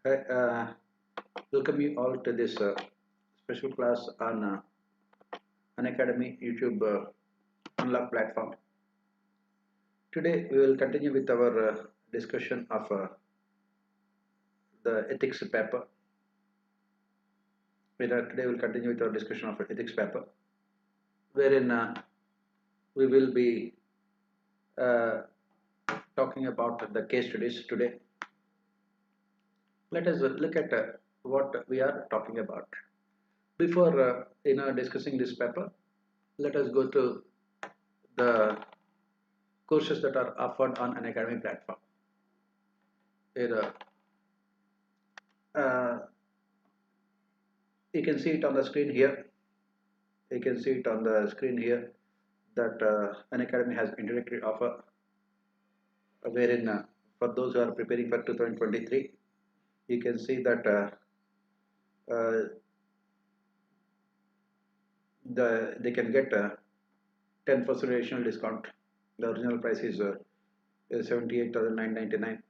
I welcome you all to this special class on Unacademy YouTube Unlock platform. Today we will continue with our discussion of the ethics paper. Today we will continue with our discussion of ethics paper, wherein we will be uh, talking about the case studies today. Let us look at what we are talking about. Before discussing this paper, let us go to the courses that are offered on an academic platform. Here, uh, you can see it on the screen here. You can see it on the screen here that an academy has introductory offer, wherein for those who are preparing for 2023, you can see that uh, they can get a 10% additional discount. The original price is 78,999.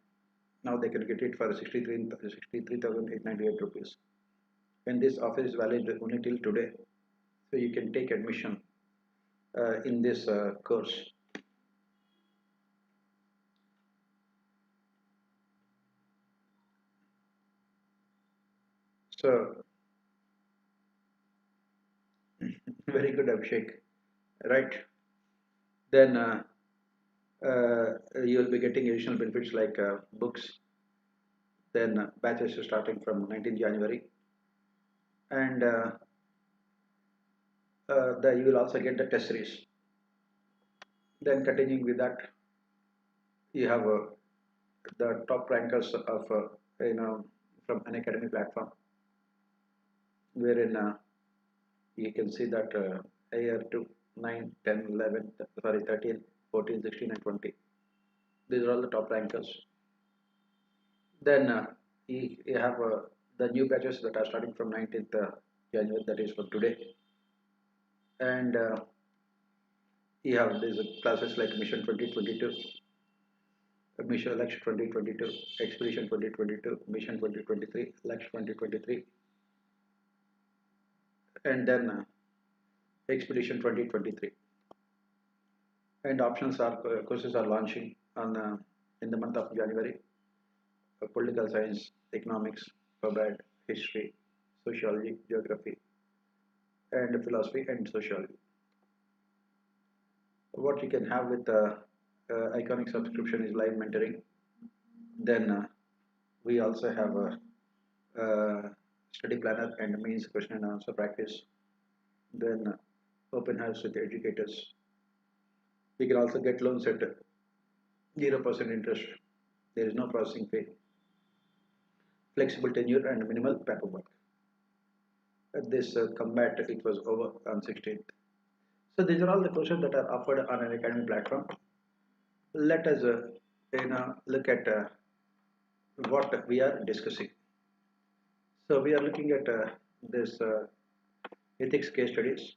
Now they can get it for 63,898 rupees. And this offer is valid only till today. So you can take admission in this course. So very good, Abhishek, right? Then you will be getting additional benefits like books. Then batches are starting from 19th January, and you will also get the test series. Then continuing with that, you have the top rankers of from an academy platform, wherein you can see that year 2, 9, 10, 11, sorry, 13, 14, 16, and 20. These are all the top rankers. Then you have the new batches that are starting from 19th January, that is for today. And you have these classes like Mission 2022, Mission Election 2022, Expedition 2022, Mission 2023, Election 2023, and then Expedition 2023. And options are courses are launching on in the month of January. Political science, economics, public history, sociology, geography, and philosophy and sociology. What you can have with iconic subscription is live mentoring. Then we also have a study planner and means question and answer practice. Then open house with educators. We can also get loans at 0% interest. There is no processing fee. Flexible tenure and minimal paperwork. At this combat, it was over on 16th. So these are all the courses that are offered on an academic platform. Let us look at what we are discussing. So we are looking at this ethics case studies.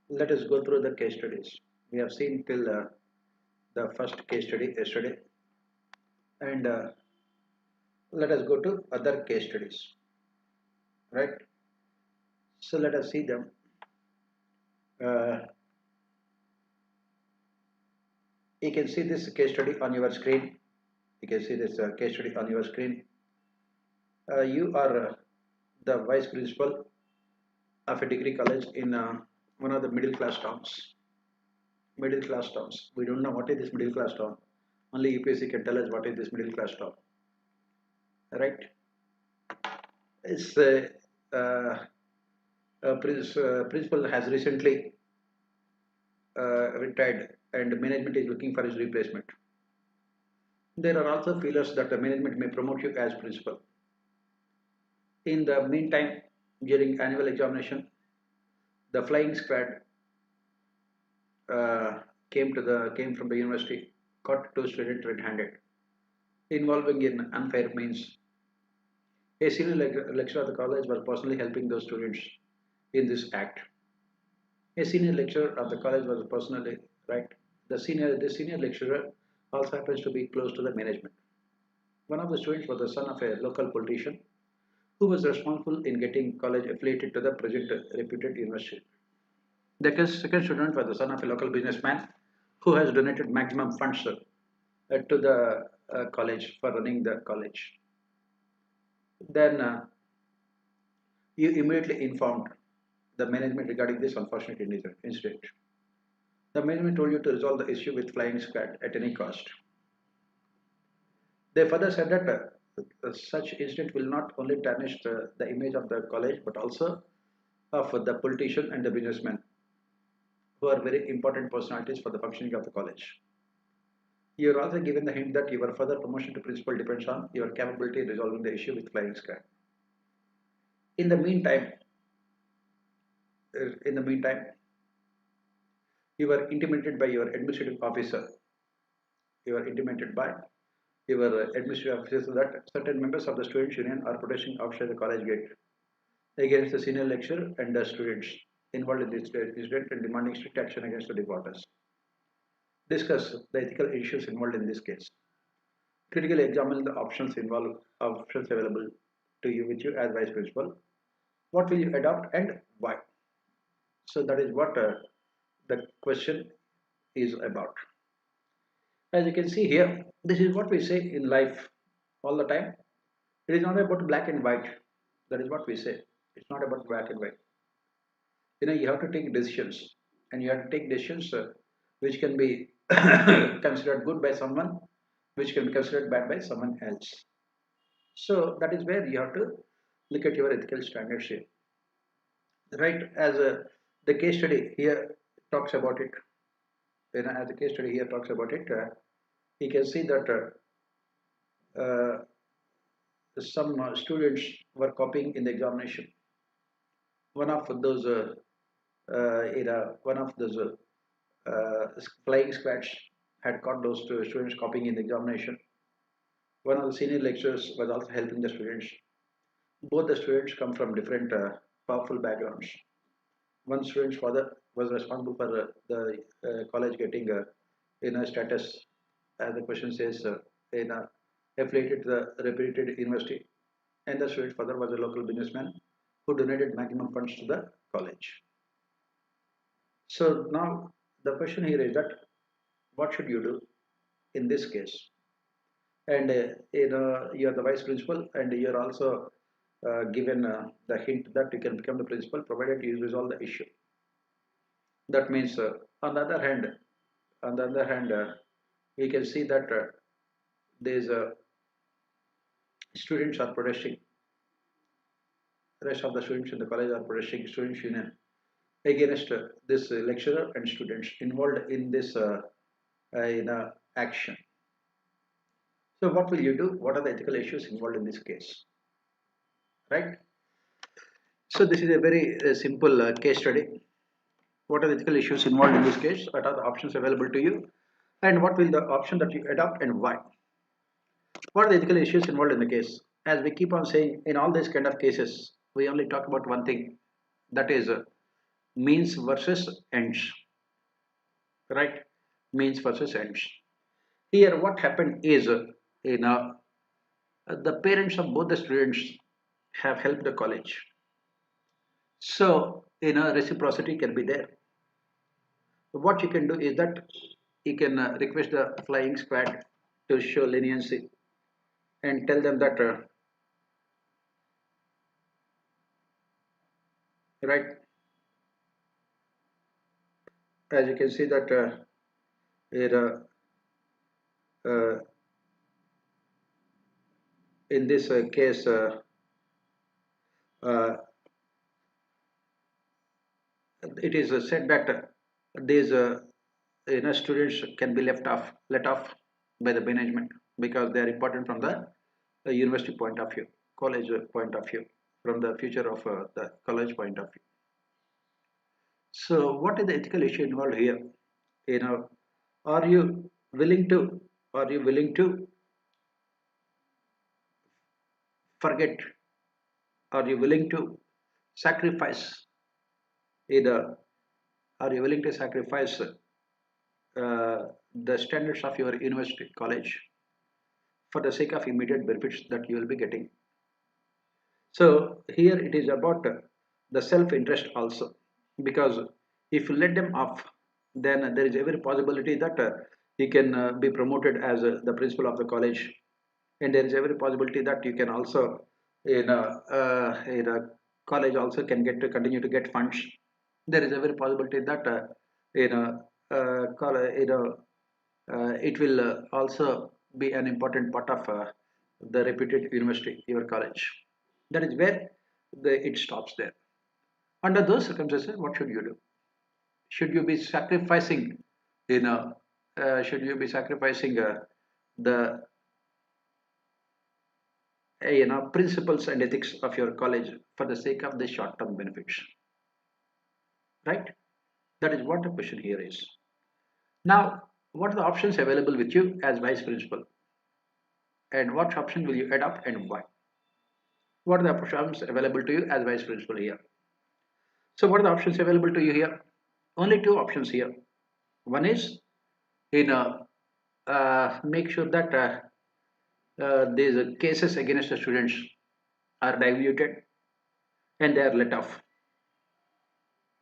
Let us go through the case studies. We have seen till the first case study yesterday, and let us go to other case studies, right? So let us see them. Uh, you can see this case study on your screen. You can see this case study on your screen. You are the vice principal of a degree college in one of the middle class towns. Middle class towns. We don't know what is this middle class town. Only UPSC can tell us what is this middle class town. Right? Its principal has recently retired, and management is looking for his replacement. There are also feelers that the management may promote you as principal. In the meantime, during annual examination, the flying squad came from the university, caught two students red-handed, involving in unfair means. A senior lecturer at the college was personally helping those students in this act. A senior lecturer of the college was personally right. The senior lecturer also happens to be close to the management. One of the students was the son of a local politician who was responsible in getting college affiliated to the present reputed university. The second student was the son of a local businessman who has donated maximum funds to the college for running the college. Then you immediately informed the management regarding this unfortunate incident. The management told you to resolve the issue with flying squad at any cost. They further said that such incident will not only tarnish the image of the college but also of the politician and the businessman, who are very important personalities for the functioning of the college. You are also given the hint that your further promotion to principal depends on your capability in resolving the issue with flying squad. In the meantime, in the meantime, you were intimated by your administrative officer. You were intimated by your administrative officer that certain members of the students' union are protesting outside the college gate against the senior lecturer and the students involved in this incident and demanding strict action against the defaulters. Discuss the ethical issues involved in this case. Critically examine the options available to you with you as vice principal. What will you adopt and why? So that is what the question is about. As you can see here, this is what we say in life all the time. It is not about black and white. That is what we say. It's not about black and white. You have to take decisions, and you have to take decisions which can be considered good by someone, which can be considered bad by someone else. So that is where you have to look at your ethical standards here, right? As the case study here talks about it. As the case study here talks about it, you can see that some students were copying in the examination. One of those flying squads had caught those two students copying in the examination. One of the senior lecturers was also helping the students. Both the students come from different powerful backgrounds. One student's father was responsible for the college getting status, as the question says, affiliated to the reputed university, and the student's father was a local businessman who donated maximum funds to the college. So now the question here is that what should you do in this case? And you are the vice principal, and you are also given the hint that you can become the principal provided you resolve the issue. That means, on the other hand, we can see that these students are protesting. The rest of the students in the college are protesting students' union against this lecturer and students involved in this action. So what will you do? What are the ethical issues involved in this case? Right? So this is a very simple case study. What are the ethical issues involved in this case? What are the options available to you? And what will the option that you adopt and why? What are the ethical issues involved in the case? As we keep on saying, in all these kind of cases, we only talk about one thing, that is means versus ends. Right? Means versus ends. Here, what happened is, the parents of both the students have helped the college. So, reciprocity can be there. What you can do is that you can request the flying squad to show leniency and tell them that, right, as you can see that here, uh, in this case, uh, it is said that these students can be let off by the management because they are important from the university point of view, college point of view, from the future of the college point of view. So what is the ethical issue involved here? Are you willing to forget? Are you willing to sacrifice either? Are you willing to sacrifice the standards of your university college for the sake of immediate benefits that you will be getting. So here it is about the self-interest also, because if you let them off, then there is every possibility that you can be promoted as the principal of the college, and there is every possibility that you can also in a college also can get to continue to get funds. There is every possibility that in a it will also be an important part of the reputed university, your college. That is where it stops there. Under those circumstances, what should you do? Should you be sacrificing, you know, should you be sacrificing the principles and ethics of your college for the sake of the short-term benefits, right? That is what the question here is. Now, what are the options available with you as vice principal, and what option will you adopt and why? What are the options available to you as vice principal here? So what are the options available to you here? Only two options here. One is make sure that these cases against the students are diluted and they are let off.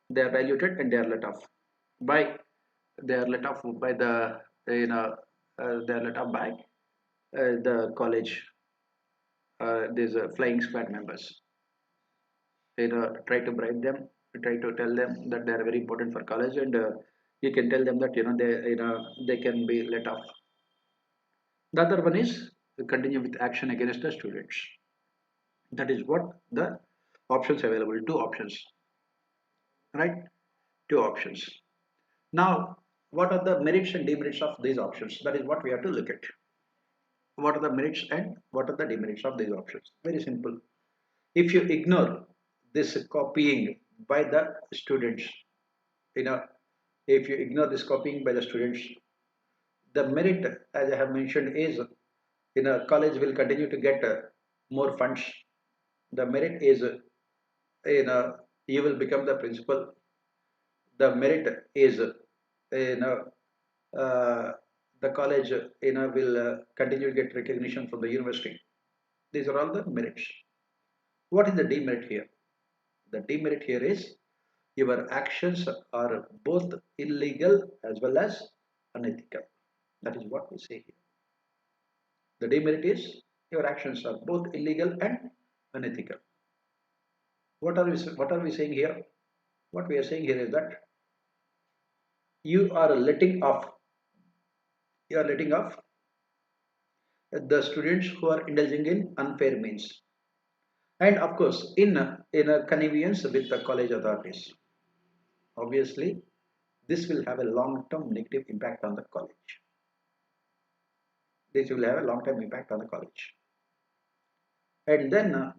They are diluted and they are let off by they are let off by the they are let off by the college. These flying squad members. Try to bribe them, try to tell them that they are very important for college, and you can tell them that they can be let off. The other one is to continue with action against the students. That is what the options available. Two options, right? Two options. Now, what are the merits and demerits of these options? That is what we have to look at. What are the merits and what are the demerits of these options? Very simple. If you ignore this copying by the students, you know, if you ignore this copying by the students, the merit, as I have mentioned, is college will continue to get more funds. The merit is you will become the principal. The merit is uh, the college will continue to get recognition from the university. These are all the merits. What is the demerit here? The demerit here is your actions are both illegal as well as unethical. That is what we say here. The demerit is your actions are both illegal and unethical. What are we saying here? What we are saying here is that you are letting off the students who are indulging in unfair means, and of course in a connivance with the college authorities. Obviously, this will have a long-term negative impact on the college. This will have a long-term impact on the college. And then,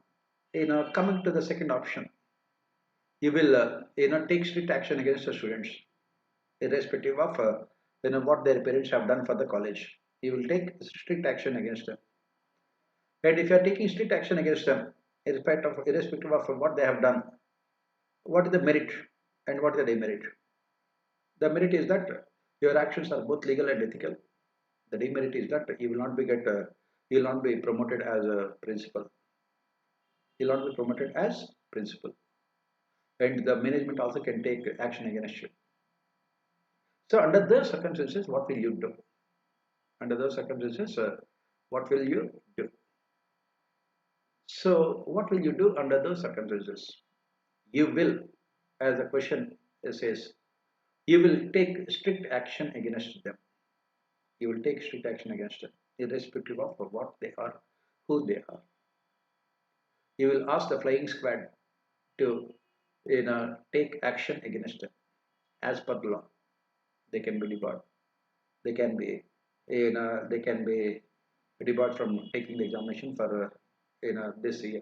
coming to the second option, you will, take strict action against the students, irrespective of, what their parents have done for the college. You will take strict action against them. And if you are taking strict action against them, irrespective of what they have done, what is the merit and what is the demerit? The merit is that your actions are both legal and ethical. The demerit is that you will not be promoted as a principal. You will not be promoted as principal, and the management also can take action against you. So under those circumstances, what will you do? Under those circumstances, what will you do? So what will you do under those circumstances? You will, as the question says, you will take strict action against them. You will take strict action against them, irrespective of what they are, who they are. You will ask the flying squad to take action against them as per the law. They can be debarred. They can be they can be debarred from taking the examination for this year.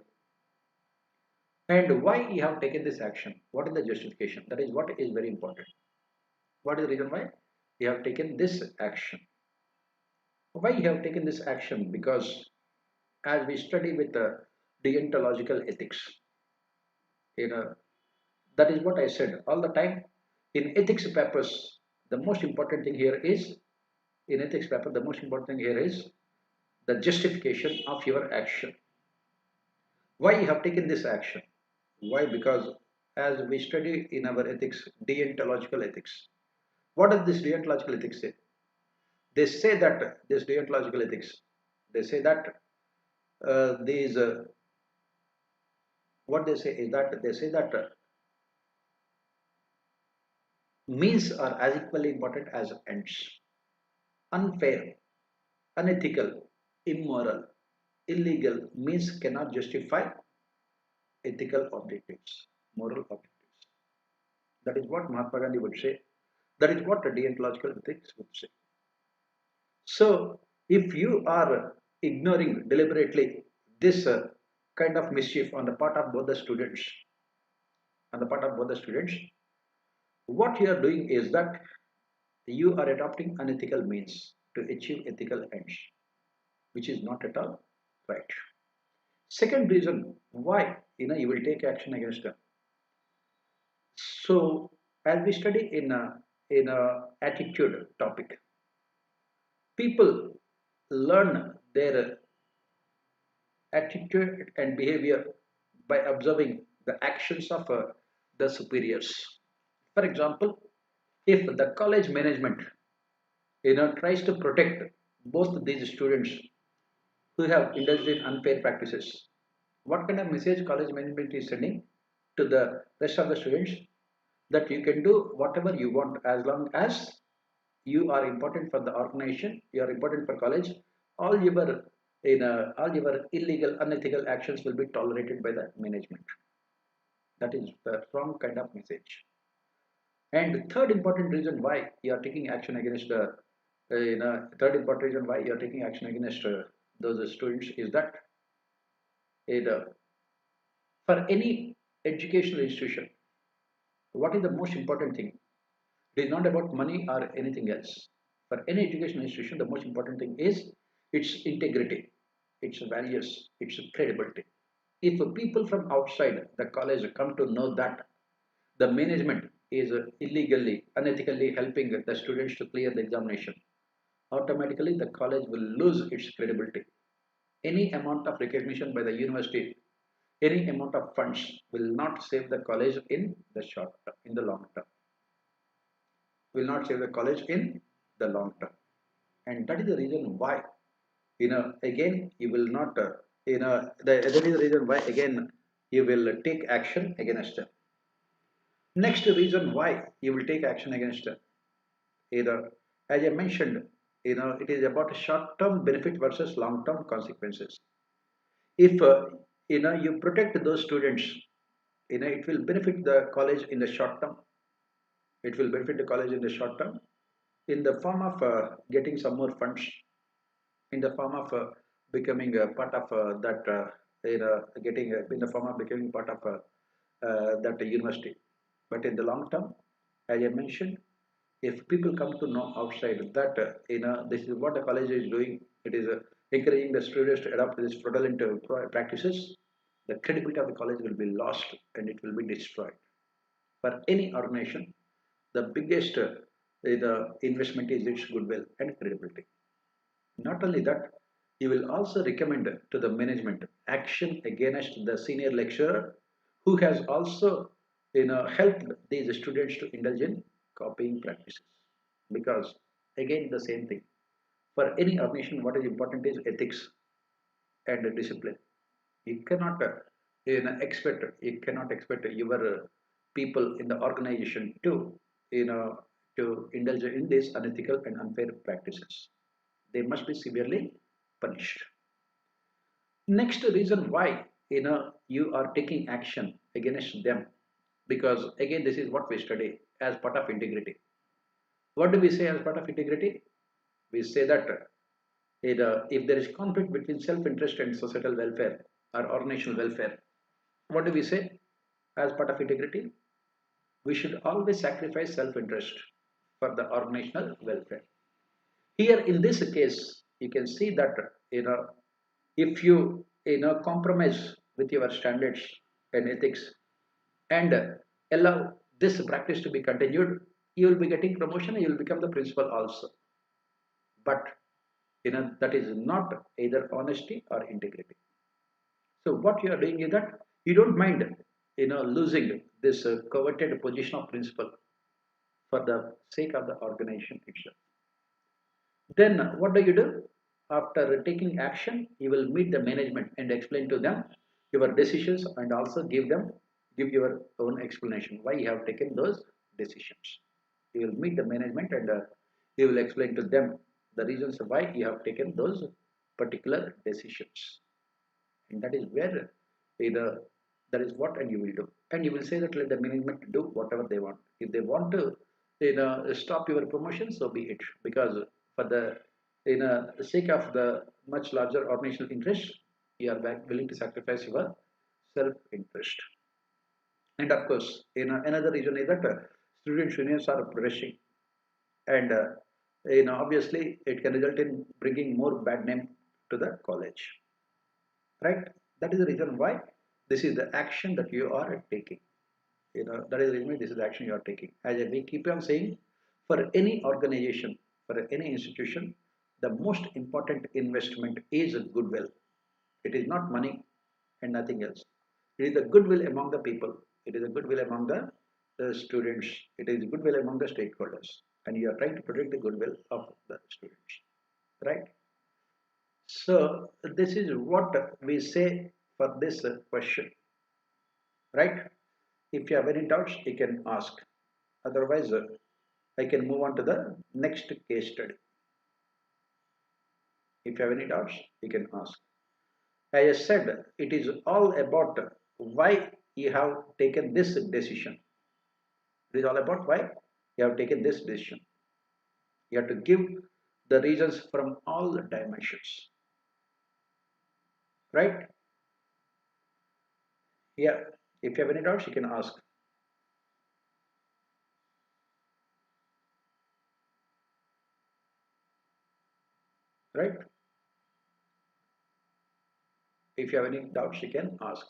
And why you have taken this action? What is the justification? That is what is very important. What is the reason why you have taken this action? Why you have taken this action? Because as we study with the deontological ethics, you know that is what I said all the time. In ethics papers, the most important thing here is in ethics paper. The most important thing here is the justification of your action. Why you have taken this action? Why? Because as we study in our ethics, deontological ethics. What does this deontological ethics say? They say that this deontological ethics, they say that these what they say is that they say that means are as equally important as ends. Unfair, unethical, immoral, illegal means cannot justify ethical objectives, moral objectives. That is what Mahatma Gandhi would say. That is what the deontological ethics would say. So, if you are ignoring deliberately this kind of mischief on the part of both the students, on the part of both the students, what you are doing is that you are adopting unethical means to achieve ethical ends, which is not at all right. Second reason why you will take action against them. So, as we study in a attitude topic, people learn their attitude and behavior by observing the actions of the superiors. For example, if the college management tries to protect both these students who have indulged in unfair practices, what kind of message college management is sending to the rest of the students? That you can do whatever you want as long as you are important for the organization, you are important for college. All your illegal, unethical actions will be tolerated by the management. That is the wrong kind of message. And third important reason why you are taking action against third important reason why you are taking action against those students is that uh, for any educational institution, what is the most important thing? It is not about money or anything else. For any educational institution, the most important thing is its integrity, its values, its credibility. If people from outside the college come to know that the management is illegally, unethically helping the students to clear the examination, automatically the college will lose its credibility. Any amount of recognition by the university, any amount of funds will not save the college in the short term, in the long term. Will not save the college in the long term. And that is the reason why, again, you will not, that is the reason why, again, you will take action against them. Next reason why you will take action against them, as I mentioned, it is about short-term benefit versus long-term consequences. If you protect those students, it will benefit the college in the short term. It will benefit the college in the short term in the form of getting some more funds, in the form of becoming a part of that getting in the form of becoming part of that university. But in the long term, as I mentioned, if people come to know outside that this is what the college is doing, it is encouraging the students to adopt these fraudulent practices, the credibility of the college will be lost and it will be destroyed. For any organization, the biggest the investment is its goodwill and credibility. Not only that, you will also recommend to the management action against the senior lecturer who has also helped these students to indulge in copying practices. Because again the same thing. For any organization, what is important is ethics and discipline. You cannot expect your people in the organization to indulge in these unethical and unfair practices. They must be severely punished. Next reason why you are taking action against them, because again this is what we study as part of integrity. What do we say as part of integrity? We say that if there is conflict between self-interest and societal welfare or organizational welfare, what do we say as part of integrity? We should always sacrifice self-interest for the organizational welfare. Here in this case, you can see that if you compromise with your standards and ethics and allow this practice to be continued, you will be getting promotion and you will become the principal also. But that is not either honesty or integrity. So what you are doing is that you don't mind losing this coveted position of principal for the sake of the organization itself. Then what do you do? After taking action, you will meet the management and explain to them your decisions and also give your own explanation why you have taken those decisions. You will meet the management and you will explain to them the reasons why you have taken those particular decisions. And that is where either that is what and you will do. And you will say that let the management do whatever they want. If they want to stop your promotion, so be it. Because for the sake of the much larger organizational interest, you are willing to sacrifice your self-interest. And of course, another reason is that student unions are rushing, and obviously it can result in bringing more bad name to the college, right? That is the reason why this is the action that you are taking. That is the reason why this is the action you are taking. As we keep on saying, for any organization, for any institution, the most important investment is goodwill. It is not money and nothing else. It is the goodwill among the people. It is a goodwill among the students. It is goodwill among the stakeholders. And you are trying to protect the goodwill of the students, right? So this is what we say for this question, right? If you have any doubts, you can ask. Otherwise, I can move on to the next case study. If you have any doubts, you can ask. As I said, it is all about why you have taken this decision. It is all about why you have taken this decision. You have to give the reasons from all the dimensions, right? Yeah. If you have any doubts, you can ask. Right? If you have any doubts, you can ask.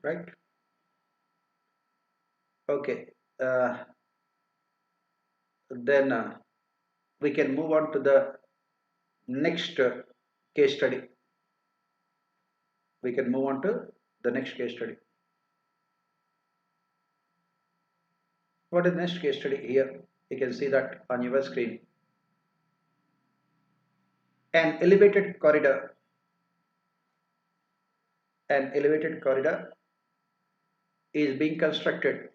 Right? Okay. Then we can move on to the next case study. We can move on to the next case study. What is the next case study here? You can see that on your screen. An elevated corridor. An elevated corridor is being constructed.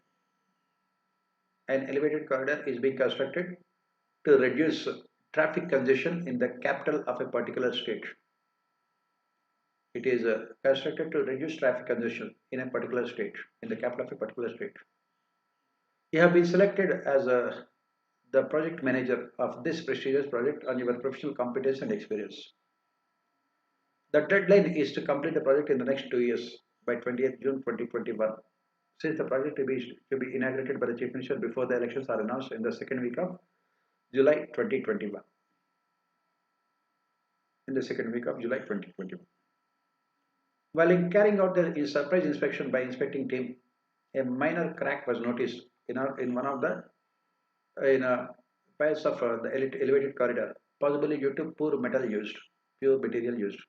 An elevated corridor is being constructed to reduce traffic congestion in the capital of a particular state. It is constructed to reduce traffic congestion in a particular state, in the capital of a particular state. You have been selected as the project manager of this prestigious project on your professional competence and experience. The deadline is to complete the project in the next 2 years by 20th June 2021. Since the project to be inaugurated by the Chief Minister before the elections are announced in the second week of July 2021. In the second week of July 2021. While in carrying out the surprise inspection by inspecting team, a minor crack was noticed in one of the piles of the elevated corridor, possibly due to pure material used.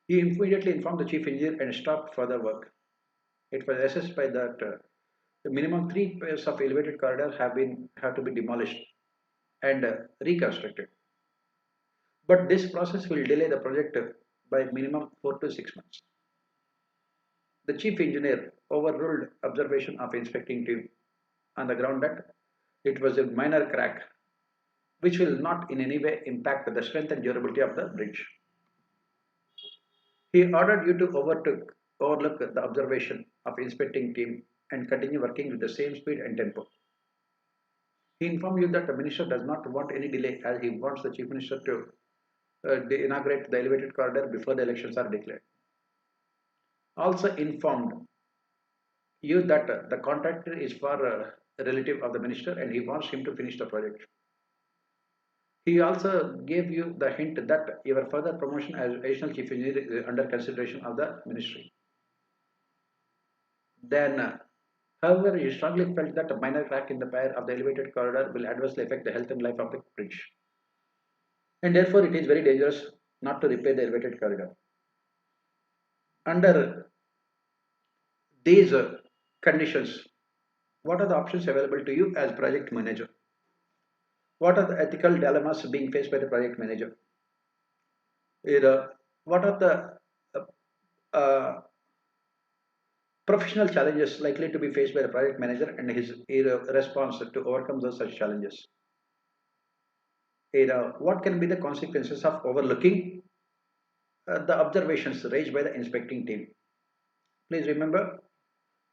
He immediately informed the chief engineer and stopped further work. It was assessed by that the minimum 3 pairs of elevated corridors have to be demolished and reconstructed. But this process will delay the project by minimum 4 to 6 months. The chief engineer overruled observation of inspecting team on the ground that it was a minor crack which will not in any way impact the strength and durability of the bridge. He ordered you to overlook the observation of inspecting team and continue working with the same speed and tempo. He informed you that the minister does not want any delay as he wants the chief minister to inaugurate the elevated corridor before the elections are declared. Also informed you that the contractor is for a relative of the minister and he wants him to finish the project. He also gave you the hint that your further promotion as additional chief engineer is under consideration of the ministry. Then, however, he strongly felt that a minor crack in the pier of the elevated corridor will adversely affect the health and life of the bridge, and therefore it is very dangerous not to repair the elevated corridor. Under these conditions, what are the options available to you as project manager? What are the ethical dilemmas being faced by the project manager? What are the professional challenges likely to be faced by the project manager and his response to overcome those such challenges? What can be the consequences of overlooking the observations raised by the inspecting team? Please remember,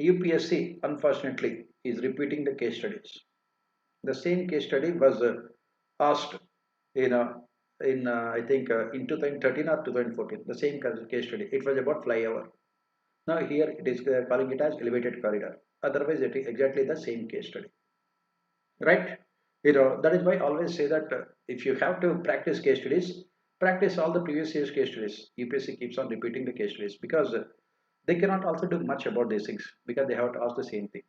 UPSC unfortunately is repeating the case studies. The same case study was asked in I think in 2013 or 2014. The same case study. It was about flyover. Now here it is calling it as elevated corridor. Otherwise, it is exactly the same case study, right? That is why I always say that if you have to practice case studies, practice all the previous year's case studies. UPSC keeps on repeating the case studies because they cannot also do much about these things because they have to ask the same thing.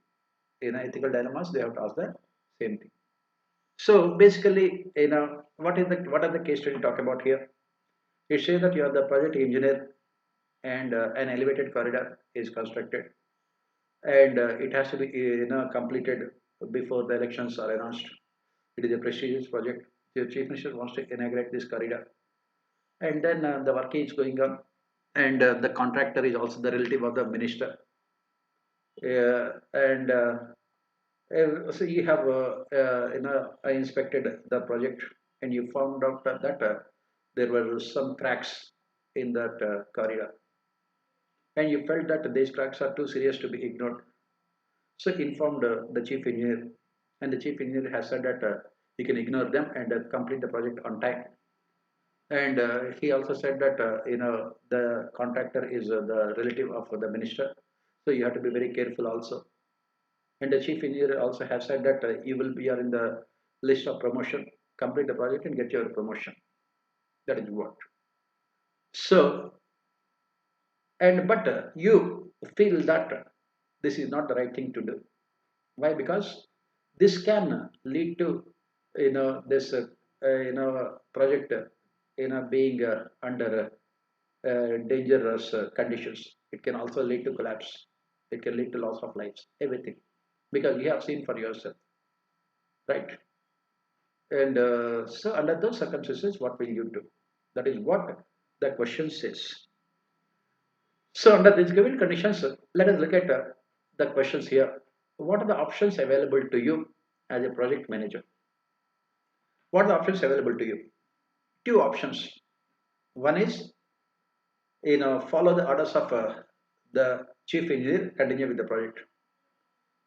In ethical dilemmas, they have to ask the same thing. So basically, what are the case study talk about here? It says that you are the project engineer and an elevated corridor is constructed and it has to be completed before the elections are announced. It is a prestigious project. The chief minister wants to inaugurate this corridor, and then the work is going on, and the contractor is also the relative of the minister, and so you have inspected the project, and you found out that there were some cracks in that corridor, and you felt that these cracks are too serious to be ignored. So informed the chief engineer, and the chief engineer has said that he can ignore them and complete the project on time. And he also said that the contractor is the relative of the minister, so you have to be very careful also. And the chief engineer also has said that you will be in the list of promotion, complete the project and get your promotion. That is what. So, and but you feel that this is not the right thing to do. Why? Because this can lead to this project being under dangerous conditions. It can also lead to collapse. It can lead to loss of lives, everything, because you have seen for yourself, right? And so under those circumstances, what will you do? That is what the question says. So under these given conditions, let us look at the questions here. What are the options available to you as a project manager? What are the options available to you? Two options. One is follow the orders of the chief engineer, continue with the project.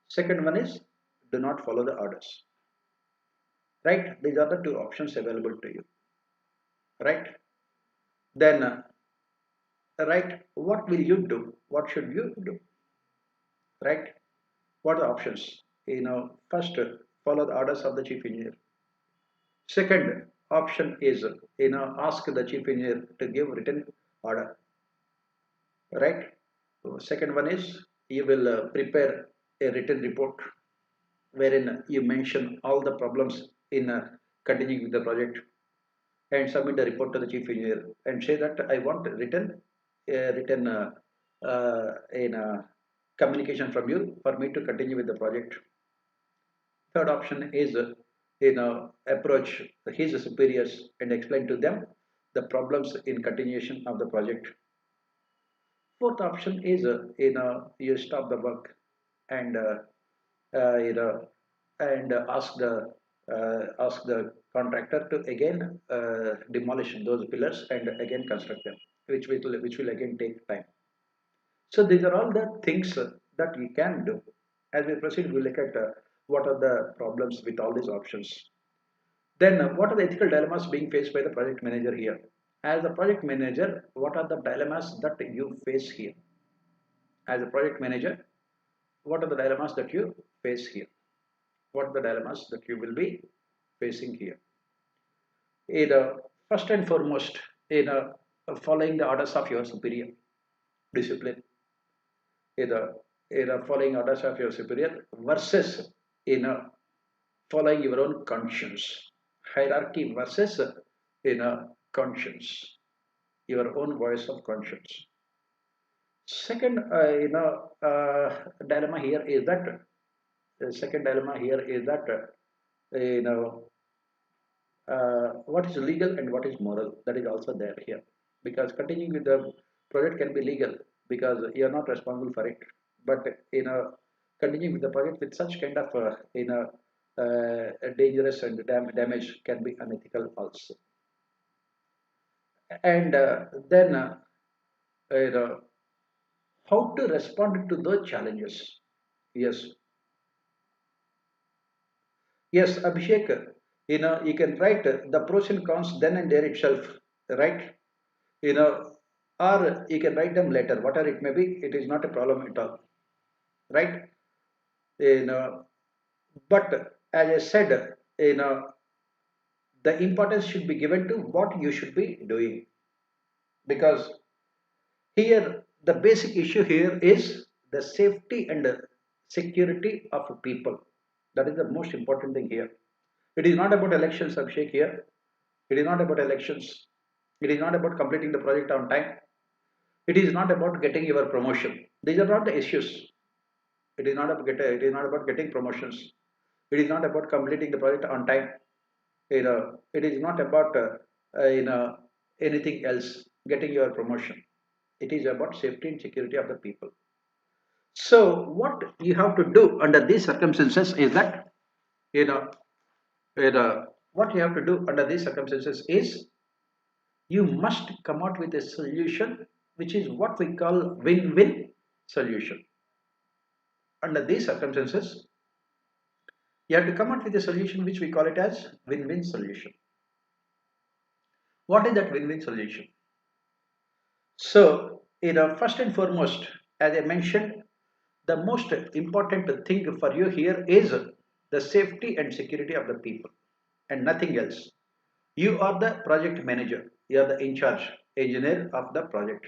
Second one is do not follow the orders. Right? These are the two options available to you. Right? Then, right, what will you do? What should you do? Right? What are the options? First, follow the orders of the chief engineer. Second option is, ask the chief engineer to give written order. Right? So second one is you will prepare a written report wherein you mention all the problems in continuing with the project and submit the report to the chief engineer and say that I want written in communication from you for me to continue with the project. Third option is approach his superiors and explain to them the problems in continuation of the project. Fourth option is you stop the work and and ask the contractor to again demolish those pillars and again construct them, which will again take time. So these are all the things that you can do. As we proceed, we look at what are the problems with all these options. Then what are the ethical dilemmas being faced by the project manager here? As a project manager, what are the dilemmas that you face here? As a project manager, what are the dilemmas that you face here? What are the dilemmas that you will be facing here? first and foremost, following the orders of your superior, discipline, either following orders of your superior versus following your own conscience, hierarchy versus conscience, your own voice of conscience. Second, dilemma here is that second dilemma here is that what is legal and what is moral, that is also there here, because continuing with the project can be legal because you are not responsible for it, but continuing with the project with such kind of dangerous and damage can be unethical also. And then you know, how to respond to those challenges. Yes, yes, Abhishek, you can write the pros and cons then and there itself, right? you know or you can write them later, whatever it may be, it is not a problem at all, right? you know but as I said, you know the importance should be given to what you should be doing, because here the basic issue here is the safety and security of people. That is the most important thing here. It is not about elections, Abhishek, here. It is not about elections. It is not about completing the project on time. It is not about getting your promotion. These are not the issues. It is not about getting promotions. It is not about completing the project on time. It is not about anything else. Getting your promotion. It is about safety and security of the people. So what you have to do under these circumstances is that you know, what you have to do under these circumstances is you must come out with a solution which is what we call win-win solution. Under these circumstances, you have to come out with a solution which we call it as win-win solution. What is that win-win solution? So, first and foremost, as I mentioned, the most important thing for you here is the safety and security of the people and nothing else. You are the project manager. You are the in charge engineer of the project.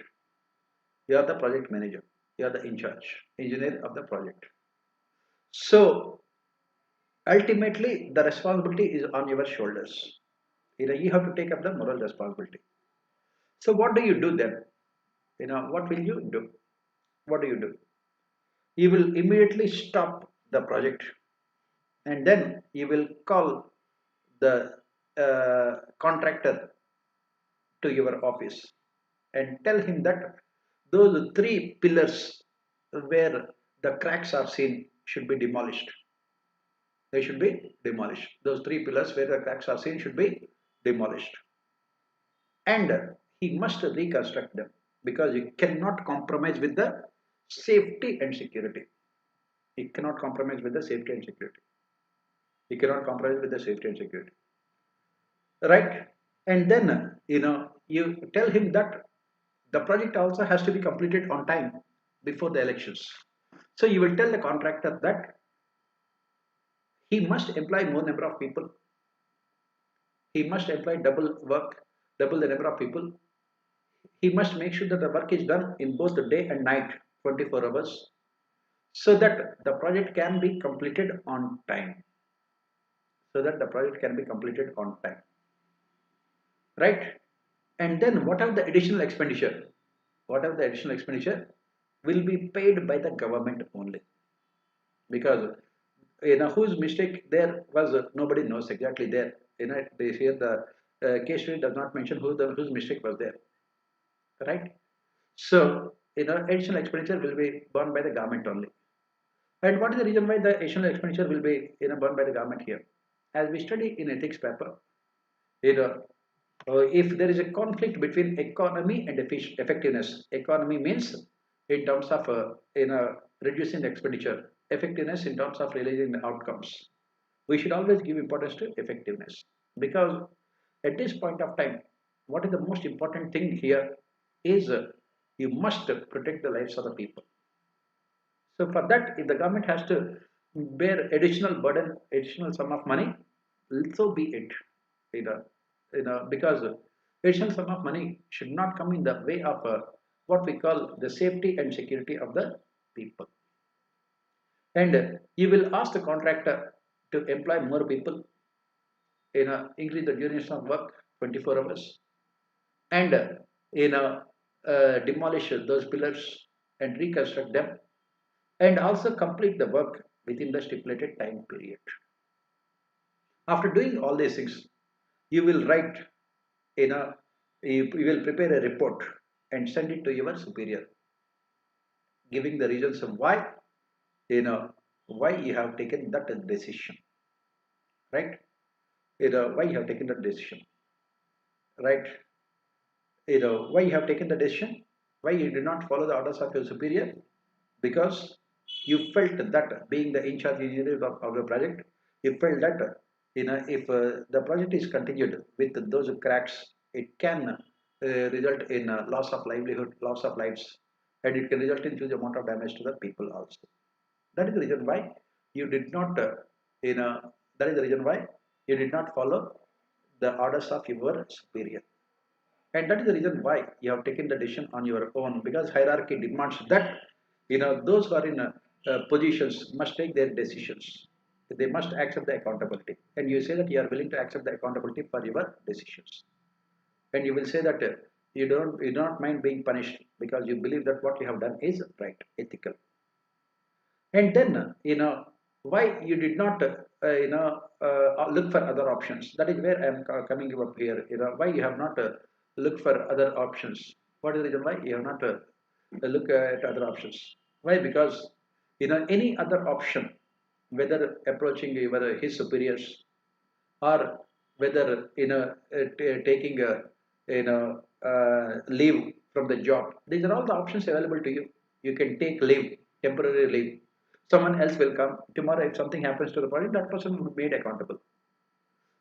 You are the project manager. You are the in charge engineer of the project. So ultimately, the responsibility is on your shoulders. You have to take up the moral responsibility. So what do you do then? What will you do? What do? You will immediately stop the project, and then you will call the contractor to your office and tell him that those three pillars where the cracks are seen should be demolished. They should be demolished. Those three pillars where the cracks are seen should be demolished. And he must reconstruct them, because you cannot compromise with the safety and security. He cannot compromise with the safety and security. He cannot compromise with the safety and security. Right? And then, you tell him that the project also has to be completed on time before the elections. So you will tell the contractor that he must employ more number of people. He must employ double work, double the number of people. He must make sure that the work is done in both the day and night, 24 hours, so that the project can be completed on time. So that the project can be completed on time. Right? And then whatever the additional expenditure, will be paid by the government only, because whose mistake there was, nobody knows exactly there. They here the case study does not mention whose mistake was there, right? So additional expenditure will be borne by the government only. And what is the reason why the additional expenditure will be borne by the government here? As we study in ethics paper, you know if there is a conflict between economy and effectiveness. Economy means in terms of reducing the expenditure, effectiveness in terms of realizing the outcomes. We should always give importance to effectiveness, because at this point of time, what is the most important thing here is you must protect the lives of the people. So for that, if the government has to bear additional burden, additional sum of money, so be it. because additional sum of money should not come in the way of what we call the safety and security of the people. And you will ask the contractor to employ more people, increase the duration of work 24 hours, and demolish those pillars and reconstruct them, and also complete the work within the stipulated time period. After doing all these things, you will write, you know, you will prepare a report and send it to your superior, giving the reasons of you know, why you have taken that decision, right? Why you have taken that decision, right? Why you have taken the decision, why you did not follow the orders of your superior, because you felt that being the in charge engineer of the project, you felt that if the project is continued with those cracks, it can result in loss of livelihood, loss of lives, and it can result in huge amount of damage to the people also. That is the reason why you did not you know that is the reason why you did not follow the orders of your superior. And that is the reason why you have taken the decision on your own, because hierarchy demands that those who are in positions must take their decisions. They must accept the accountability, and you say that you are willing to accept the accountability for your decisions, and you will say that you do not mind being punished because you believe that what you have done is right, ethical. And then why you did not look for other options. That is where I am coming up here. Why you have not looked for other options. What is the reason why you have not look at other options? Why? Because any other option, whether approaching whether his superiors, or whether taking a leave from the job, these are all the options available to you. You can take leave, temporary leave. Someone else will come tomorrow. If something happens to the project, that person will be made accountable.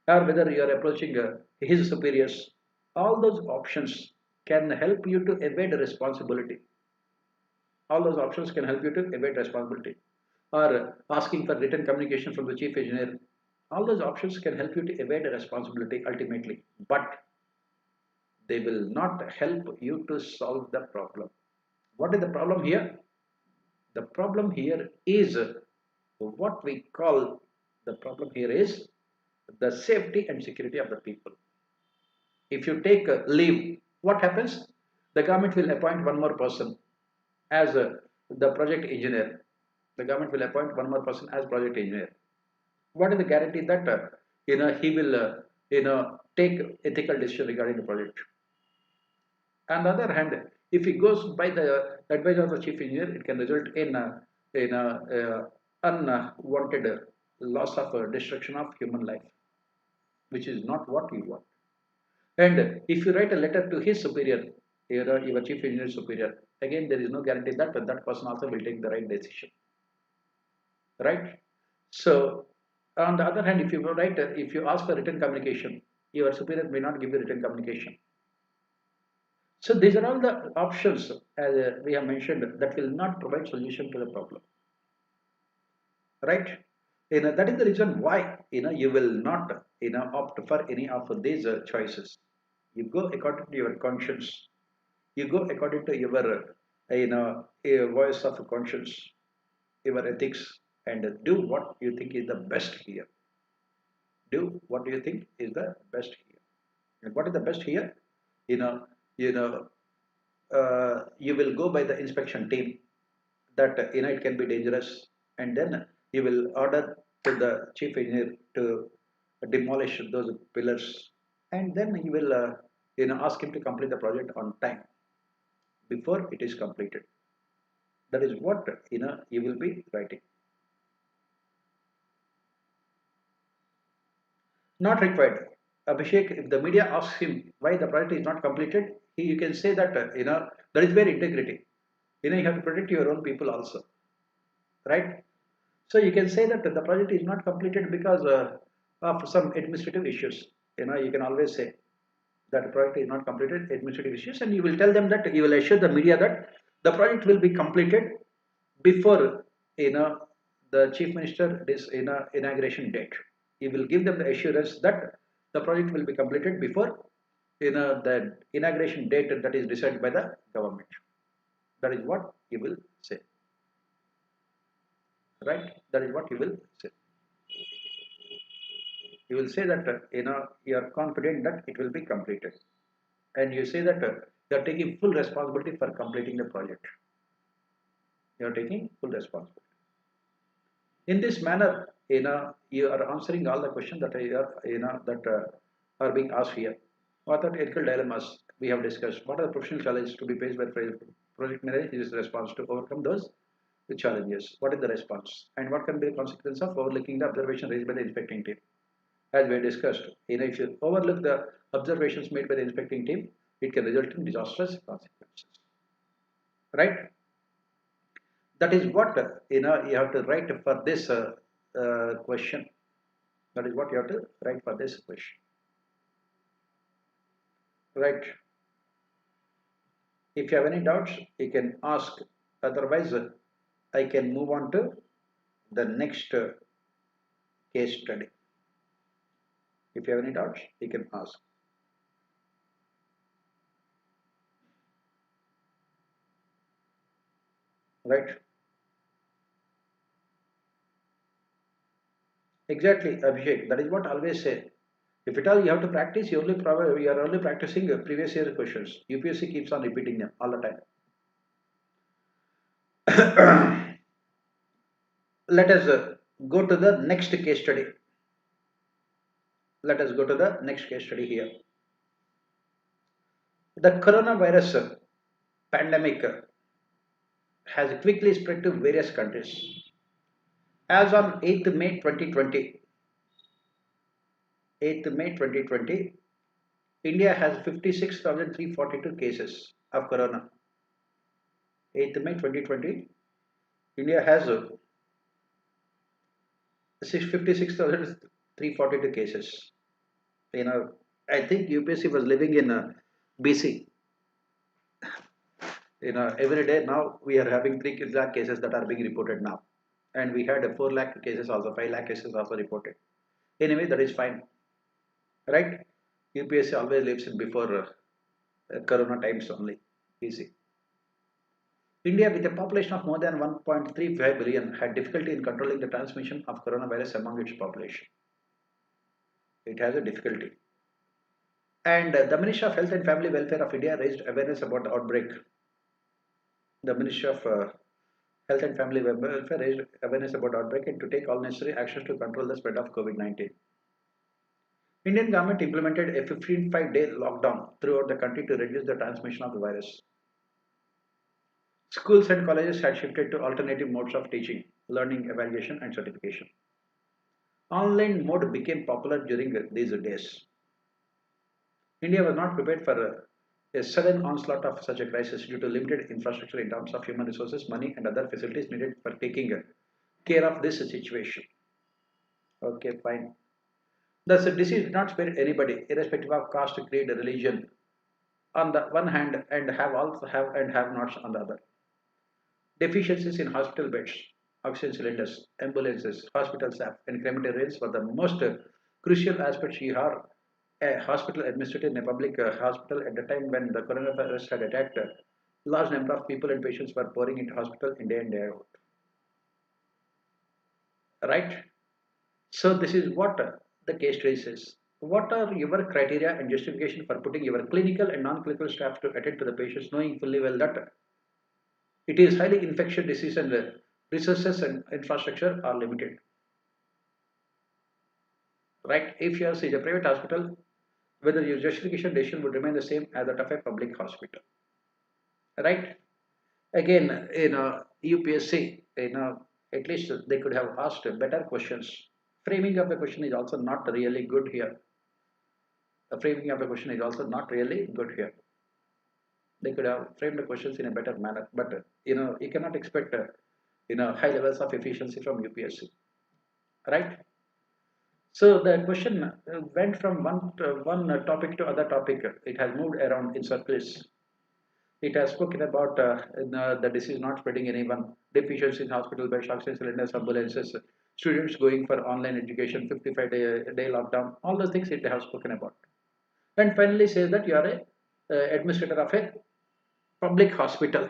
Or whether you are approaching his superiors, all those options can help you to evade responsibility. All those options can help you to evade responsibility. Or asking for written communication from the chief engineer, all those options can help you to evade responsibility ultimately, but they will not help you to solve the problem. What is the problem here? The problem here is what we call the problem here is the safety and security of the people. If you take a leave, what happens? The government will appoint one more person as the project engineer. The government will appoint one more person as project engineer. What is the guarantee that he will take ethical decision regarding the project? On the other hand, if he goes by the advice of the chief engineer, it can result in unwanted loss of destruction of human life, which is not what we want. And if you write a letter to his superior, your chief engineer superior, again there is no guarantee that that person also will take the right decision, right? So, on the other hand, if you write, if you ask for written communication, your superior may not give you written communication. So these are all the options, as we have mentioned, that will not provide solution to the problem, right? That is the reason why you will not opt for any of these choices. You go according to your conscience. You go according to your voice of conscience, your ethics, and do what you think is the best here. Do what you think is the best here. And what is the best here? You know, you know, you will go by the inspection team that it can be dangerous, and then you will order to the chief engineer to demolish those pillars, and then you will ask him to complete the project on time before it is completed. That is what you will be writing. Not required. Abhishek, if the media asks him why the project is not completed, you can say that there is where integrity. You have to protect your own people also, right? So you can say that the project is not completed because of some administrative issues. You can always say that the project is not completed, administrative issues, and you will tell them that you will assure the media that the project will be completed before the chief minister this inauguration date. You will give them the assurance that The project will be completed before the inauguration date that is decided by the government. That is what you will say, right? That is what you will say. You will say that you are confident that it will be completed, and you say that you are taking full responsibility for completing the project. You are taking full responsibility. In this manner, you are answering all the questions that are being asked here. What are ethical dilemmas we have discussed? What are the professional challenges to be faced by project manager? Is response to overcome those challenges? What is the response? And what can be the consequence of overlooking the observation raised by the inspecting team? As we discussed, if you overlook the observations made by the inspecting team, it can result in disastrous consequences. Right? That is what you have to write for this question. That is what you have to write for this question. Right? If you have any doubts, you can ask. Otherwise, I can move on to the next case study. If you have any doubts, you can ask. Right? Exactly, Abhishek. That is what I always say. If at all you have to practice, you are only practicing previous year questions. UPSC keeps on repeating them all the time. Let us go to the next case study. Let us go to the next case study here. The coronavirus pandemic has quickly spread to various countries. As on 8th May 2020, 8th May 2020, India has 56,342 cases of corona. 8th May 2020, India has 56,342 cases. I think UPSC was living in BC. Every day now we are having 3 lakh cases that are being reported now, and we had 4 lakh cases also, 5 lakh cases also reported. Anyway, that is fine, right? UPSC always lives in before corona times only. Easy. India, with a population of more than 1.35 billion, had difficulty in controlling the transmission of coronavirus among its population. It has a difficulty. And the Ministry of Health and Family Welfare of India raised awareness about the outbreak. The Ministry of Health and Family Welfare raised awareness about outbreak and to take all necessary actions to control the spread of COVID-19. Indian government implemented a 15-day lockdown throughout the country to reduce the transmission of the virus. Schools and colleges had shifted to alternative modes of teaching, learning, evaluation, and certification. Online mode became popular during these days. India was not prepared for a sudden onslaught of such a crisis due to limited infrastructure in terms of human resources, money, and other facilities needed for taking care of this situation. Okay, fine. Thus, the disease did not spare anybody, irrespective of caste, creed, religion, on the one hand, and have nots on the other. Deficiencies in hospital beds, oxygen cylinders, ambulances, hospital staff, and crematorials were the most crucial aspects. You are a hospital administrator in a public hospital at the time when the coronavirus had attacked. Large number of people and patients were pouring into hospital in day and day out. Right? So this is what the case traces. What are your criteria and justification for putting your clinical and non-clinical staff to attend to the patients, knowing fully well that it is highly infectious disease and resources and infrastructure are limited. Right? If you are say a private hospital, whether your justification decision would remain the same as that of a public hospital. Right? Again, UPSC, at least they could have asked better questions. Framing of the question is also not really good here. The framing of the question is also not really good here. They could have framed the questions in a better manner, but you cannot expect high levels of efficiency from UPSC, right? So the question went from one topic to other topic. It has moved around in circles. It has spoken about the disease not spreading anyone, deficiency in hospital beds, oxygen cylinders, ambulances, students going for online education, 55-day lockdown, all those things it has spoken about. And finally says that you are a administrator of a public hospital,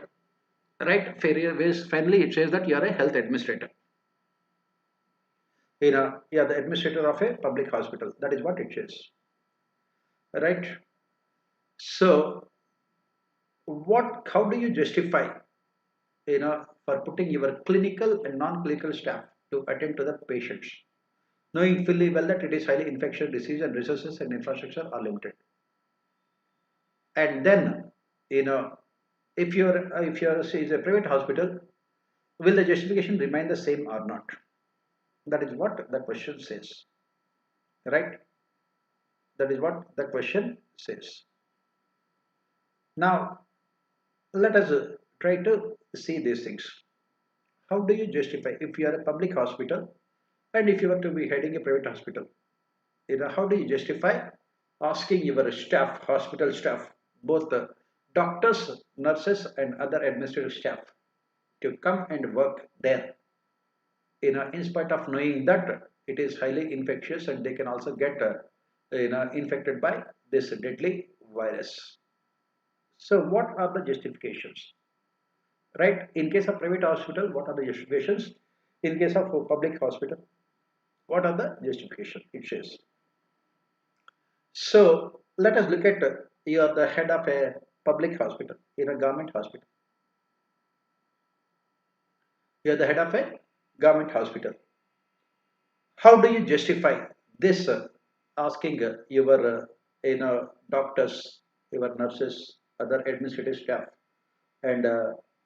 right? Finally it says that you are a health administrator. Yeah, the administrator of a public hospital. That is what it says, right? So, how do you justify, for putting your clinical and non-clinical staff to attend to the patients, knowing fully well that it is highly infectious disease and resources and infrastructure are limited? And then, you know, if you're say, is a private hospital, will the justification remain the same or not? That is what the question says, right? That is what the question says. Now, let us try to see these things. How do you justify if you are a public hospital and if you are to be heading a private hospital? How do you justify asking your staff, hospital staff, both the doctors, nurses, and other administrative staff to come and work there? In spite of knowing that it is highly infectious and they can also get infected by this deadly virus. So, what are the justifications? Right? In case of private hospital, what are the justifications? In case of a public hospital, what are the justifications? It says. So let us look at you are the head of a public hospital, in a government hospital. You are the head of a government hospital. How do you justify this? Asking your doctors, your nurses, other administrative staff, and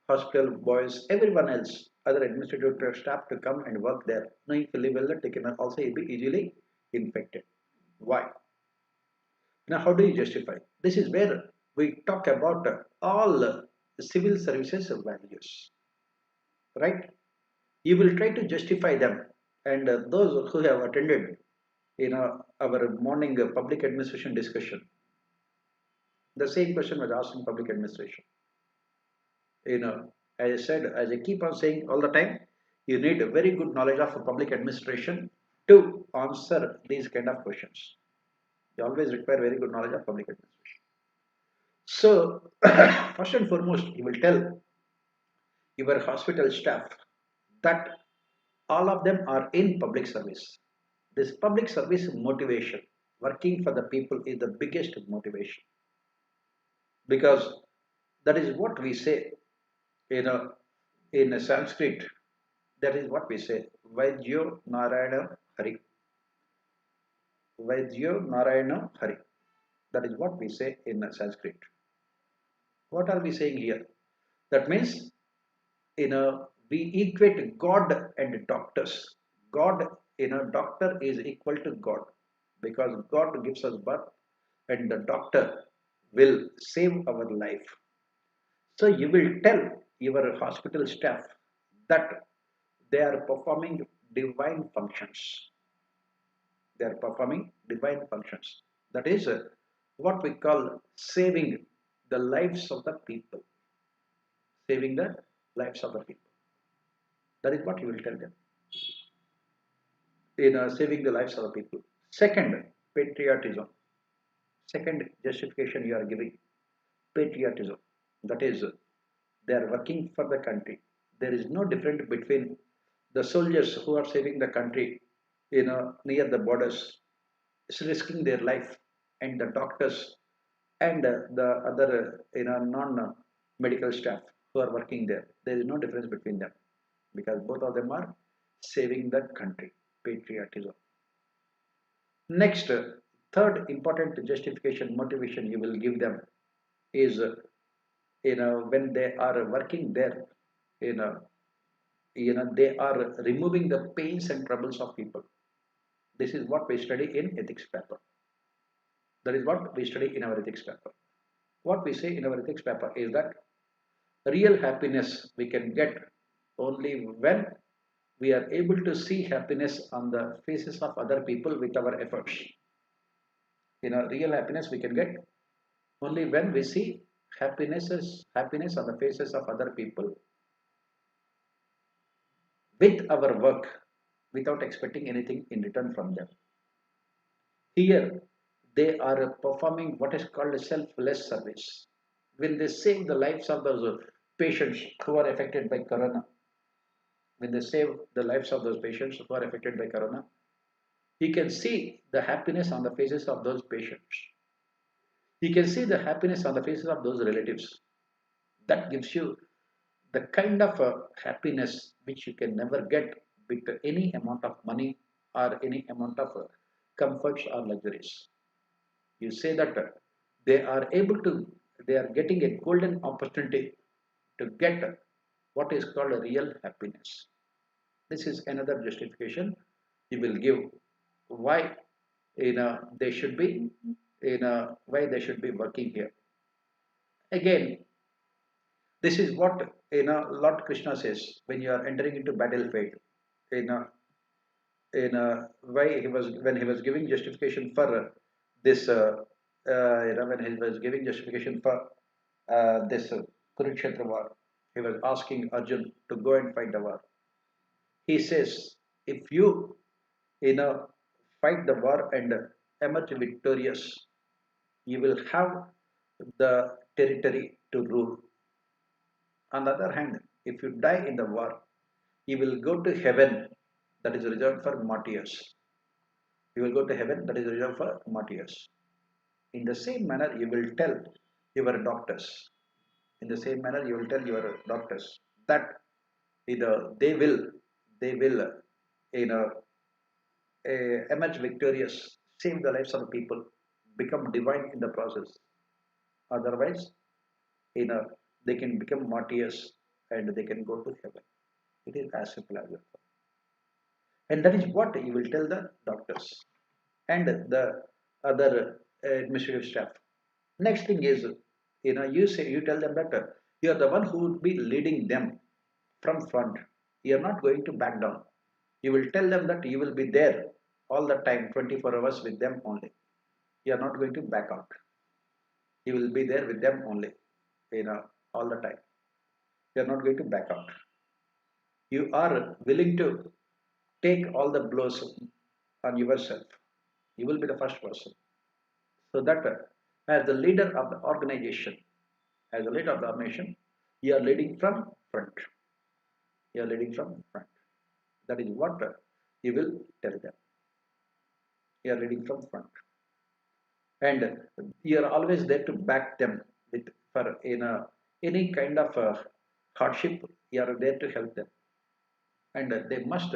hospital boys, everyone else, other administrative staff to come and work there, knowing fully well that they can also be easily infected. Why? Now, how do you justify? This is where we talk about all civil services values, right? You will try to justify them, and those who have attended, our morning public administration discussion, the same question was asked in public administration. As I said, as I keep on saying all the time, you need a very good knowledge of public administration to answer these kind of questions. You always require very good knowledge of public administration. So, first and foremost, you will tell your hospital staff that all of them are in public service. This public service motivation, working for the people, is the biggest motivation, because that is what we say, you know, in Sanskrit. That is what we say, Vaidyo Narayana Hari. Vaidyo Narayana Hari. That is what we say in Sanskrit. What are we saying here? That means, we equate God and doctors. God, doctor is equal to God, because God gives us birth and the doctor will save our life. So you will tell your hospital staff that they are performing divine functions. They are performing divine functions. That is what we call saving the lives of the people. Saving the lives of the people. That is what you will tell them. Saving the lives of the people. Second, patriotism. Second justification you are giving, patriotism. That is, they are working for the country. There is no difference between the soldiers who are saving the country, near the borders, risking their life, and the doctors and the other, non-medical staff who are working there. There is no difference between them, because both of them are saving the country. Patriotism. Next, third important justification, motivation you will give them is, when they are working there, you know, they are removing the pains and troubles of people. This is what we study in ethics paper. That is what we study in our ethics paper. What we say in our ethics paper is that real happiness we can get only when we are able to see happiness on the faces of other people with our efforts. Real happiness we can get only when we see happiness on the faces of other people with our work without expecting anything in return from them. Here, they are performing what is called a selfless service. When they save the lives of those patients who are affected by corona, when they save the lives of those patients who are affected by corona, you can see the happiness on the faces of those patients. You can see the happiness on the faces of those relatives. That gives you the kind of happiness which you can never get with any amount of money or any amount of comforts or luxuries. You say that they are able to, they are getting a golden opportunity to get what is called a real happiness. This is another justification you will give why they should be why they should be working here. Again, this is what Lord Krishna says when you are entering into battlefield. In a, why he was when he was giving justification for this, when he was giving justification for this Kurukshetra war, he was asking Arjun to go and fight the war. He says, if you fight the war and emerge victorious, you will have the territory to rule. On the other hand, if you die in the war, you will go to heaven that is reserved for martyrs. You will go to heaven that is reserved for martyrs. In the same manner, you will tell your doctors. In the same manner, you will tell your doctors that either they will emerge victorious, save the lives of the people, become divine in the process. Otherwise, you know, they can become martyrs and they can go to heaven. It is as simple as that. And that is what you will tell the doctors and the other administrative staff. Next thing is, you tell them that you are the one who would be leading them from front. You are not going to back down. You will tell them that you will be there all the time, 24 hours with them only. You are not going to back out. You will be there with them only, all the time. You are not going to back out. You are willing to take all the blows on yourself. You will be the first person. So that as the leader of the organization, as the leader of the organization, you are leading from front. You are leading from front. That is what you will tell them. You are leading from front, and you are always there to back them with for any kind of hardship. You are there to help them, and they must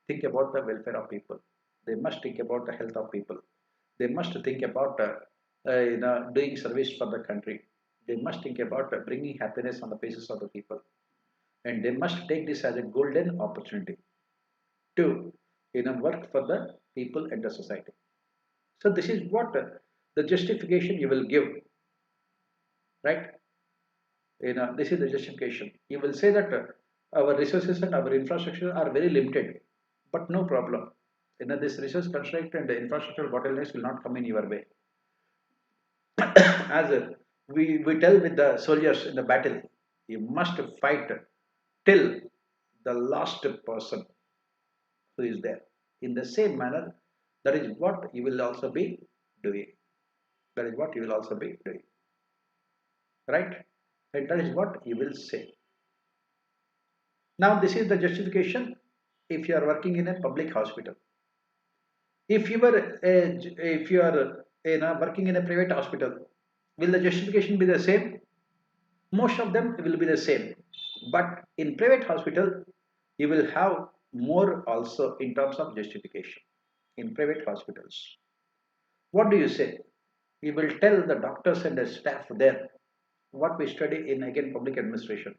think about the welfare of people. They must think about the health of people. They must think about doing service for the country. They must think about bringing happiness on the faces of the people, and they must take this as a golden opportunity to work for the people and the society. So this is what the justification you will give, right? This is the justification. You will say that our resources and our infrastructure are very limited, but no problem. This resource constraint and the infrastructure bottlenecks will not come in your way. As we tell with the soldiers in the battle, you must fight till the last person who is there. In the same manner, that is what you will also be doing. That is what you will also be doing. Right? And that is what you will say. Now, this is the justification if you are working in a public hospital. If you are working in a private hospital, will the justification be the same? Most of them will be the same. But in private hospital, you will have more also in terms of justification in private hospitals. What do you say? You will tell the doctors and the staff there what we study in again public administration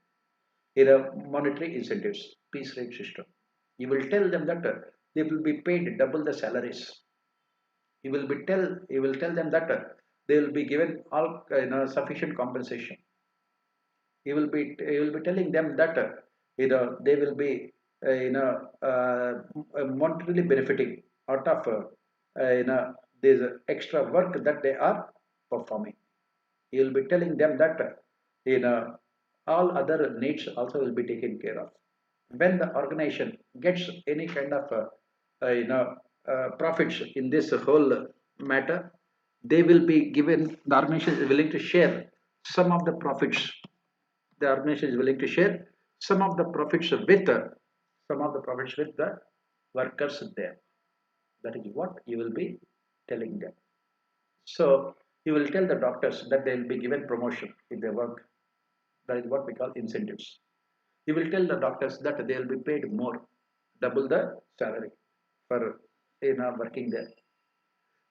in a monetary incentives, piece rate system. You will tell them that they will be paid double the salaries. You will tell them that they will be given all sufficient compensation. You will be telling them that they will be monetarily benefiting out of this extra work that they are performing. You will be telling them that you know, all other needs also will be taken care of. When the organization gets any kind of profits in this whole matter, they will be given, the organization is willing to share some of the profits. The organization is willing to share some of the profits with the workers there. That is what you will be telling them. So you will tell the doctors that they will be given promotion if they work. That is what we call incentives. You will tell the doctors that they will be paid more, double the salary for working there.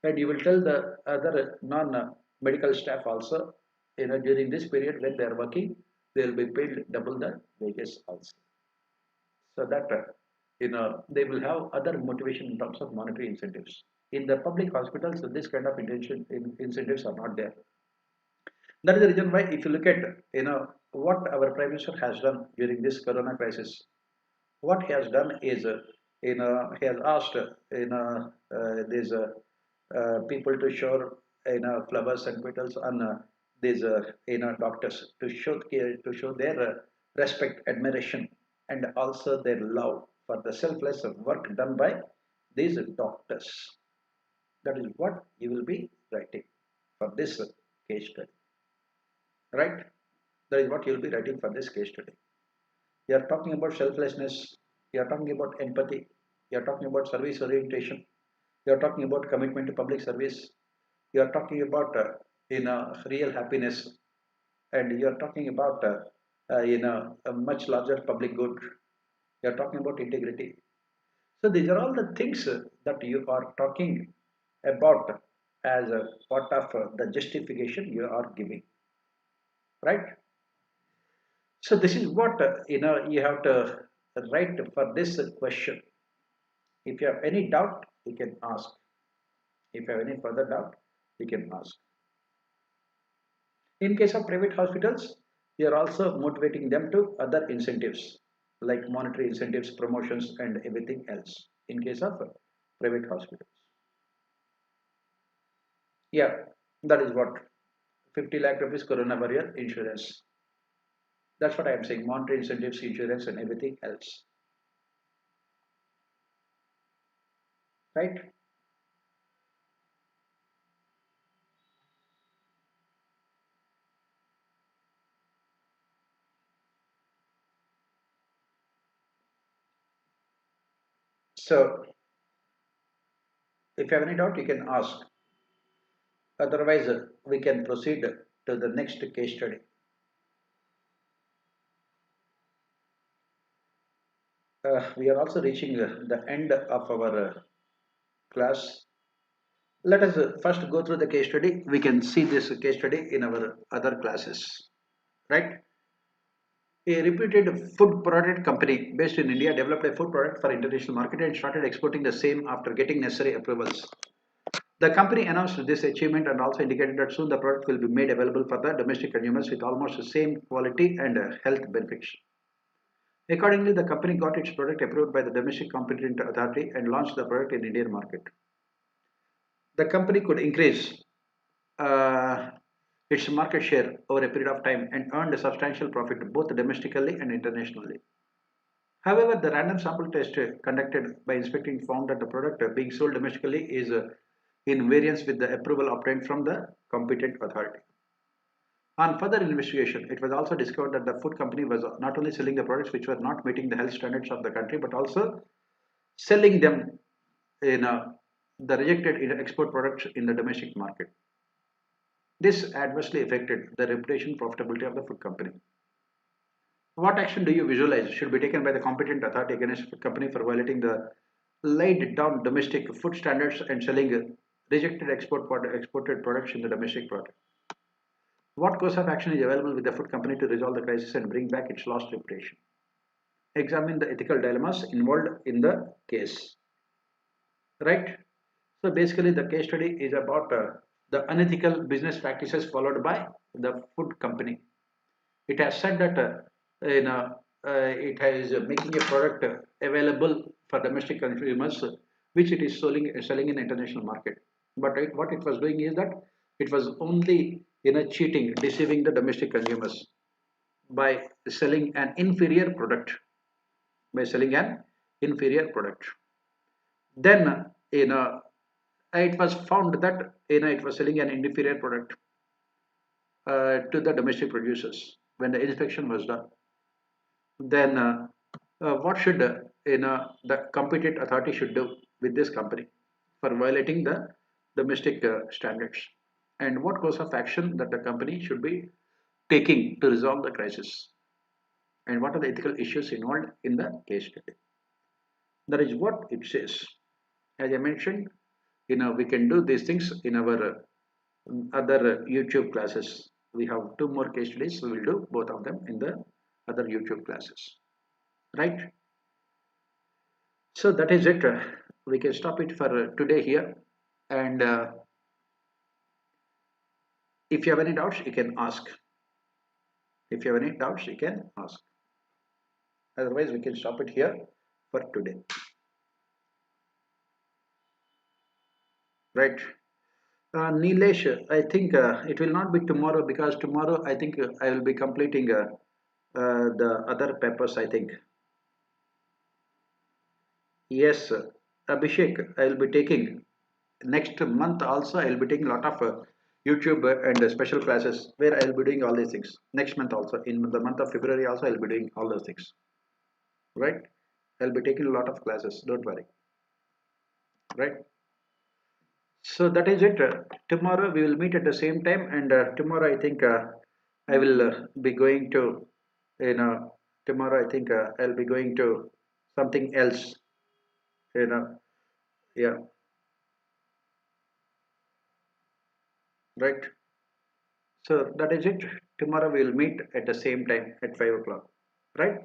And you will tell the other non-medical staff also, during this period when they are working, they will be paid double the wages also. So that they will have other motivation in terms of monetary incentives. In the public hospitals, this kind of incentives are not there. That is the reason why, if you look at what our Prime Minister has done during this Corona crisis, what he has done is he has asked these people to show flowers and petals on these doctors to show their respect, admiration, and also their love for the selfless work done by these doctors. That is what you will be writing for this case study, right? That is what you will be writing for this case study. You are talking about selflessness, you are talking about empathy, you are talking about service orientation, you are talking about commitment to public service, you are talking about real happiness, and you are talking about a much larger public good. You are talking about integrity. So these are all the things that you are talking about as a part of the justification you are giving, right? So this is what you have to write for this question. If you have any doubt, you can ask. If you have any further doubt, you can ask. In case of private hospitals, you are also motivating them to other incentives like monetary incentives, promotions, and everything else. In case of private hospitals, yeah, that is what 50 lakh rupees Corona barrier insurance. That's what I am saying. Monetary incentives, insurance, and everything else, right? So if you have any doubt, you can ask. Otherwise, we can proceed to the next case study. We are also reaching the end of our class. Let us first go through the case study. We can see this case study in our other classes, right? A reputed food product company based in India developed a food product for international market and started exporting the same after getting necessary approvals. The company announced this achievement and also indicated that soon the product will be made available for the domestic consumers with almost the same quality and health benefits. Accordingly, the company got its product approved by the domestic competent authority and launched the product in the Indian market. The company could increase uh, its market share over a period of time and earned a substantial profit both domestically and internationally. However, the random sample test conducted by inspecting found that the product being sold domestically is in variance with the approval obtained from the competent authority. On further investigation, it was also discovered that the food company was not only selling the products which were not meeting the health standards of the country, but also selling them in the rejected export products in the domestic market. This adversely affected the reputation profitability of the food company. What action do you visualize should be taken by the competent authority against the company for violating the laid down domestic food standards and selling rejected exported products in the domestic market? What course of action is available with the food company to resolve the crisis and bring back its lost reputation? Examine the ethical dilemmas involved in the case. Right? So basically, the case study is about the unethical business practices followed by the food company. It has said that it is making a product available for domestic consumers, which it is selling in international market. But what it was doing is that it was only cheating, deceiving the domestic consumers. by selling an inferior product. By selling an inferior product. Then it was found that it was selling an inferior product to the domestic producers. When the inspection was done, then what should the competent authority should do with this company for violating the domestic standards, and what course of action that the company should be taking to resolve the crisis, and what are the ethical issues involved in the case study. That is what it says. As I mentioned, we can do these things in our other YouTube classes. We have two more case studies, so we'll do both of them in the other YouTube classes, right? So that is it. We can stop it for today here, and if you have any doubts you can ask. If you have any doubts you can ask, otherwise we can stop it here for today, right? Nilesh, I think it will not be tomorrow, because tomorrow I think I will be completing the other papers, I think. Yes, Abhishek, I will be taking next month also. I will be taking a lot of YouTube and special classes where I will be doing all these things. Next month also, in the month of February also, I will be doing all those things. Right? I will be taking a lot of classes. Don't worry. Right? So that is it. Tomorrow we will meet at the same time, and tomorrow I think I will be going to, you know, tomorrow I think I'll be going to something else. You know, yeah, right. So that is it. Tomorrow we will meet at the same time at 5 o'clock. Right?